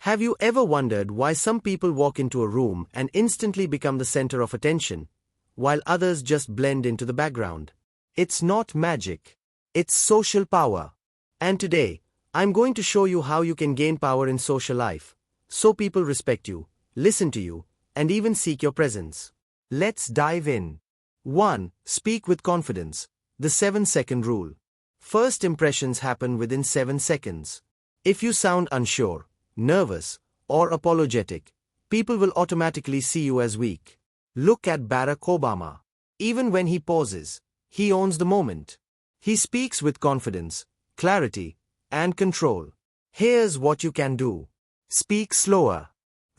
Have you ever wondered why some people walk into a room and instantly become the center of attention, while others just blend into the background? It's not magic. It's social power. And today, I'm going to show you how you can gain power in social life, so people respect you, listen to you, and even seek your presence. Let's dive in. 1. Speak with confidence. The 7-second rule. First impressions happen within 7 seconds. If you sound unsure, nervous, or apologetic, people will automatically see you as weak. Look at Barack Obama. Even when he pauses, he owns the moment. He speaks with confidence, clarity, and control. Here's what you can do. Speak slower.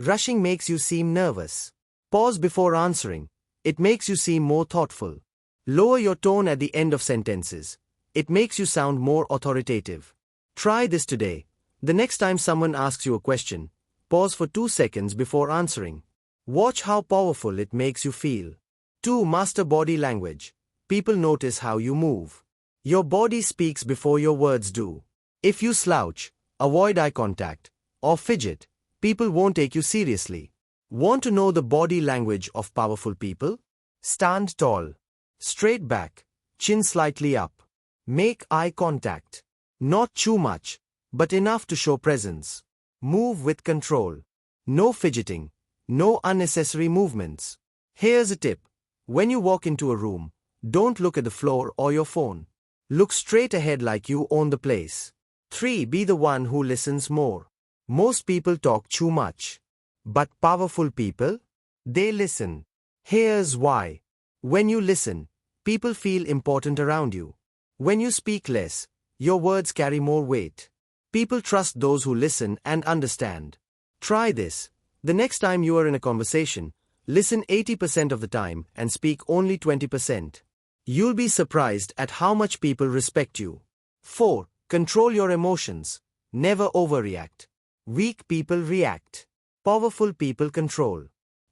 Rushing makes you seem nervous. Pause before answering. It makes you seem more thoughtful. Lower your tone at the end of sentences. It makes you sound more authoritative. Try this today. The next time someone asks you a question, pause for 2 seconds before answering. Watch how powerful it makes you feel. 2. Master body language. People notice how you move. Your body speaks before your words do. If you slouch, avoid eye contact, or fidget, people won't take you seriously. Want to know the body language of powerful people? Stand tall. Straight back, chin slightly up. Make eye contact. Not too much, but enough to show presence. Move with control. No fidgeting. No unnecessary movements. Here's a tip. When you walk into a room, don't look at the floor or your phone. Look straight ahead like you own the place. 3. Be the one who listens more. Most people talk too much. But powerful people? They listen. Here's why. When you listen, people feel important around you. When you speak less, your words carry more weight. People trust those who listen and understand. Try this. The next time you are in a conversation, listen 80% of the time and speak only 20%. You'll be surprised at how much people respect you. 4. Control your emotions. Never overreact. Weak people react. Powerful people control.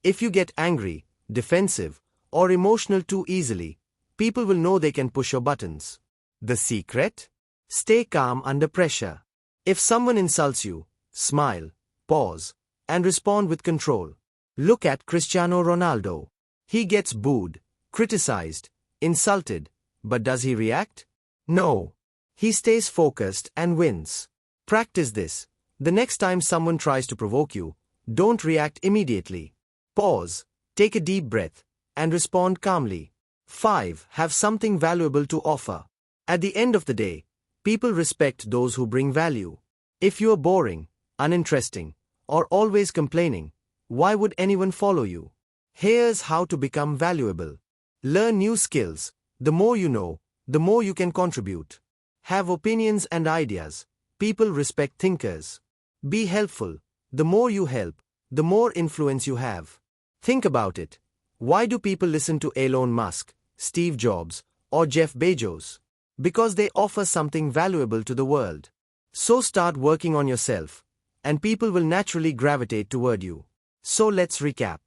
If you get angry, defensive, or emotional too easily, people will know they can push your buttons. The secret? Stay calm under pressure. If someone insults you, smile, pause, and respond with control. Look at Cristiano Ronaldo. He gets booed, criticized, insulted, but does he react? No. He stays focused and wins. Practice this. The next time someone tries to provoke you, don't react immediately. Pause, take a deep breath, and respond calmly. 5. Have something valuable to offer. At the end of the day, people respect those who bring value. If you are boring, uninteresting, or always complaining, why would anyone follow you? Here's how to become valuable. Learn new skills. The more you know, the more you can contribute. Have opinions and ideas. People respect thinkers. Be helpful. The more you help, the more influence you have. Think about it. Why do people listen to Elon Musk, Steve Jobs, or Jeff Bezos? Because they offer something valuable to the world. So start working on yourself, and people will naturally gravitate toward you. So let's recap.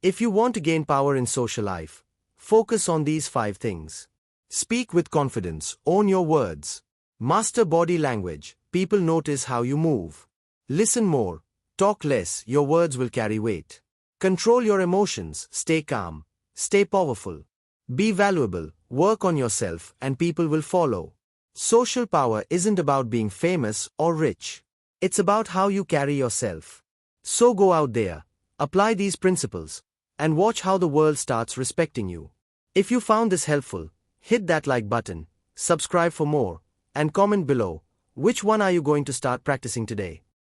If you want to gain power in social life, focus on these 5 things. Speak with confidence, own your words. Master body language, people notice how you move. Listen more, talk less, your words will carry weight. Control your emotions, stay calm, stay powerful. Be valuable, work on yourself, and people will follow. Social power isn't about being famous or rich. It's about how you carry yourself. So go out there, apply these principles, and watch how the world starts respecting you. If you found this helpful, hit that like button, subscribe for more, and comment below, which one are you going to start practicing today?